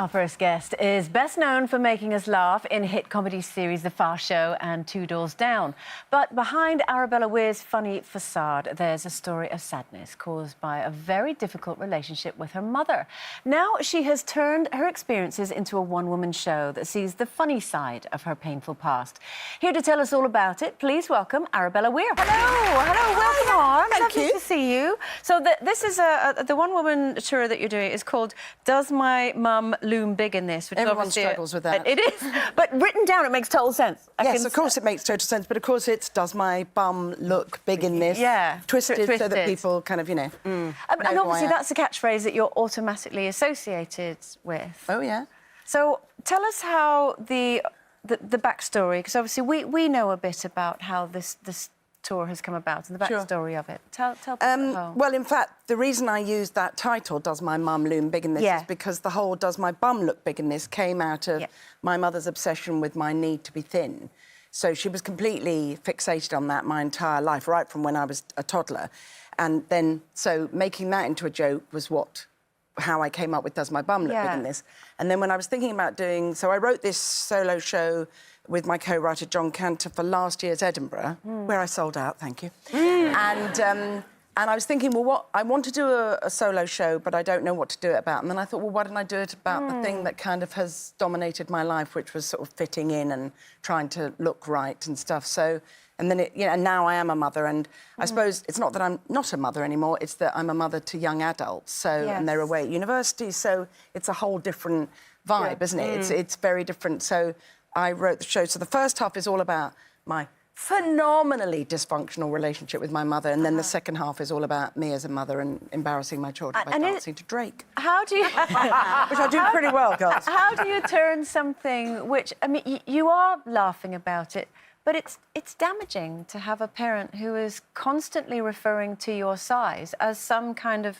Our first guest is best known for making us laugh in hit comedy series The Far Show and Two Doors Down. But behind Arabella Weir's funny facade, there's a story of sadness caused by a very difficult relationship with her mother. Now she has turned her experiences into a one-woman show that sees the funny side of her painful past. Here to tell us all about it, please welcome Arabella Weir. Hello, welcome on. Thank you. Lovely to see you. So this is the one-woman tour that you're doing is called Does My Mum Loom Big in This? Which Everyone obviously struggles with that. It is, but written down, it makes total sense. Yes, of course it makes total sense, but of course it's does my bum look big in this? Yeah. Twisted so that people kind of, you know... And obviously that's a catchphrase that you're automatically associated with. Oh, yeah. So tell us how the backstory, because obviously we know a bit about how this tour has come about and the backstory of it. Tell people at home. Well, in fact, the reason I used that title, Does My Mum Loom Big in This, is because the whole Does My Bum Look Big in This came out of my mother's obsession with my need to be thin. So she was completely fixated on that my entire life, right from when I was a toddler. And then, so making that into a joke was how I came up with Does My Bum Look Big in This. And then when I was thinking about doing... So I wrote this solo show with my co-writer John Cantor for last year's Edinburgh, where I sold out, thank you. And I was thinking, well, I want to do a solo show, but I don't know what to do it about. And then I thought, well, why don't I do it about the thing that kind of has dominated my life, which was sort of fitting in and trying to look right and stuff. So, and then, and now I am a mother, and I suppose it's not that I'm not a mother anymore, it's that I'm a mother to young adults, so, and they're away at university, so it's a whole different vibe, isn't it? It's very different. So I wrote the show. So the first half is all about my phenomenally dysfunctional relationship with my mother, and then the second half is all about me as a mother and embarrassing my children by dancing to Drake. How do you... Which I do pretty well, guys. How do you turn something which... I mean, you are laughing about it, but it's damaging to have a parent who is constantly referring to your size as some kind of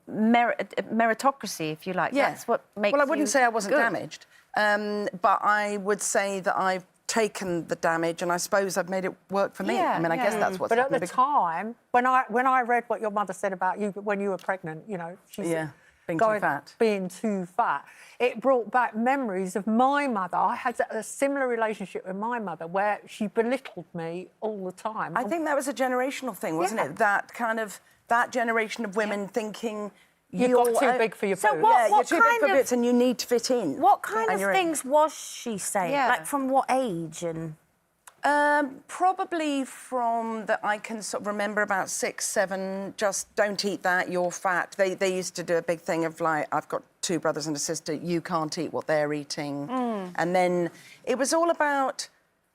meritocracy, if you like. Yeah. That's what makes Well, I wouldn't say I wasn't good. damaged, but I would say that I've taken the damage and I suppose I've made it work for me. I mean, I guess that's what's happened. But at the time, when I read what your mother said about you when you were pregnant, you know, she said... Being too fat. It brought back memories of my mother. I had a similar relationship with my mother where she belittled me all the time. I think that was a generational thing, wasn't it? That generation of women thinking... You got too big for your boots. So what you're too big for boots and you need to fit in. What kind of things was she saying? Like, from what age and...? Probably from that I can sort of remember about 6, 7, just don't eat that, you're fat. They used to do a big thing of like, I've got 2 brothers and a sister, you can't eat what they're eating. And then it was all about,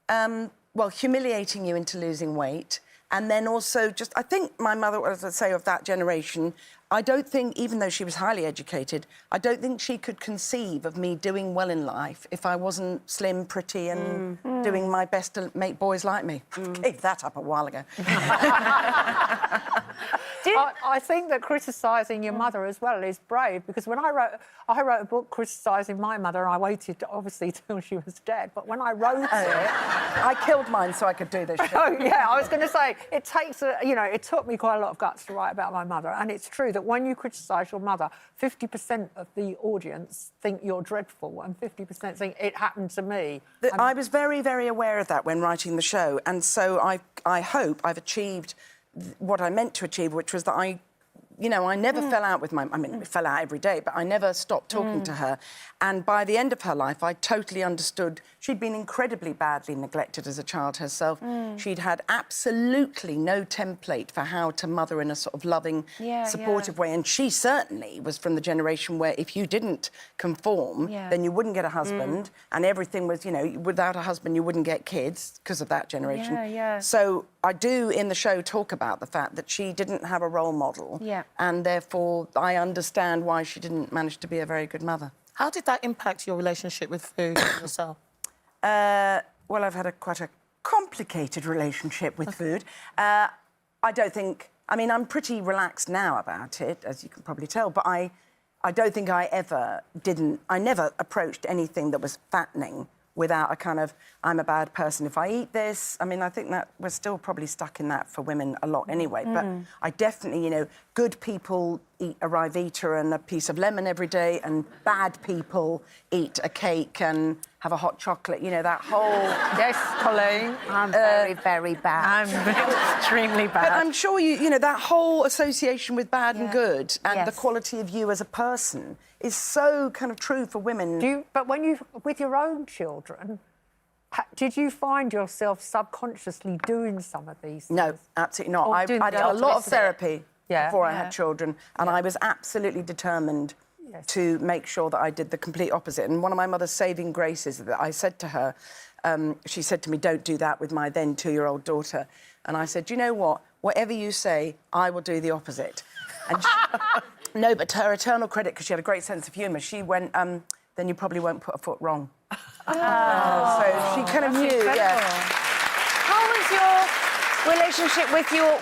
well, humiliating you into losing weight. And then also just, I think my mother, as I say, of that generation, I don't think, even though she was highly educated, I don't think she could conceive of me doing well in life if I wasn't slim, pretty and doing my best to make boys like me. Gave that up a while ago. I think that criticising your mother as well is brave, because when I wrote a book criticising my mother, and I waited, obviously, till she was dead, but when I wrote it... I killed mine so I could do this shit. Oh, yeah, I was going to say, it takes, it took me quite a lot of guts to write about my mother, and it's true that when you criticise your mother, 50% of the audience think you're dreadful and 50% think it happened to me. I was very, very aware of that when writing the show, and so I hope I've achieved what I meant to achieve, which was that I never fell out with my... I mean, we fell out every day, but I never stopped talking to her. And by the end of her life, I totally understood... She'd been incredibly badly neglected as a child herself. She'd had absolutely no template for how to mother in a sort of loving, supportive way. And she certainly was from the generation where if you didn't conform, then you wouldn't get a husband. And everything was, without a husband, you wouldn't get kids because of that generation. So I do, in the show, talk about the fact that she didn't have a role model. And therefore, I understand why she didn't manage to be a very good mother. How did that impact your relationship with food yourself? Well, I've had quite a complicated relationship with food. I don't think... I mean, I'm pretty relaxed now about it, as you can probably tell, but I don't think I never approached anything that was fattening without a kind of, I'm a bad person if I eat this. I mean, I think that we're still probably stuck in that for women a lot anyway. But I definitely, good people eat a Rivita and a piece of lemon every day, and bad people eat a cake and have a hot chocolate. You know, that whole... Yes, Colleen. I'm very, very bad. I'm extremely bad. But I'm sure you know, that whole association with bad and good and the quality of you as a person is so kind of true for women. But when you, with your own children, did you find yourself subconsciously doing some of these things? No, absolutely not. I did a lot of therapy before I had children, and I was absolutely determined to make sure that I did the complete opposite. And one of my mother's saving graces that I said to her, she said to me, "Don't do that with my then 2-year-old daughter." And I said, "You know what? Whatever you say, I will do the opposite." And no, but to her eternal credit, because she had a great sense of humour, she went, "Then you probably won't put a foot wrong." So she kind of knew, How was your relationship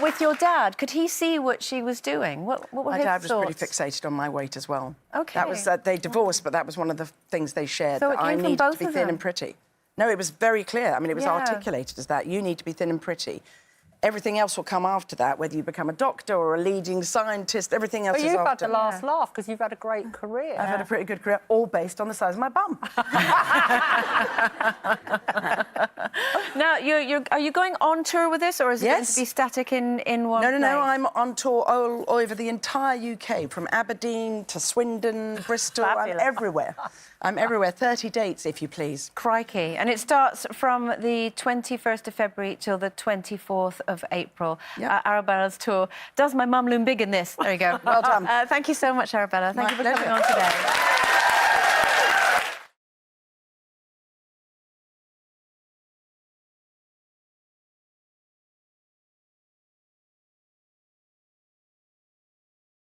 with your dad? Could he see what she was doing? What were my his dad was thoughts? pretty fixated on my weight as well. OK. That was they divorced, but that was one of the things they shared. So that it came I from needed both to be of thin them? and pretty. No, it was very clear. I mean, it was articulated as that. You need to be thin and pretty. Everything else will come after that, whether you become a doctor or a leading scientist, everything else is after. But you've had the last laugh, because you've had a great career. I've had a pretty good career, all based on the size of my bum. Now, are you going on tour with this, or is it going to be static in one place? No, I'm on tour all over the entire UK, from Aberdeen to Swindon, Bristol. I'm everywhere. I'm everywhere. 30 dates, if you please. Crikey. And it starts from the 21st of February till the 24th of April. Arabella's tour. Does My Mum Loom Big in this? There you go. Well done. Thank you so much, Arabella. Thank you for coming on today.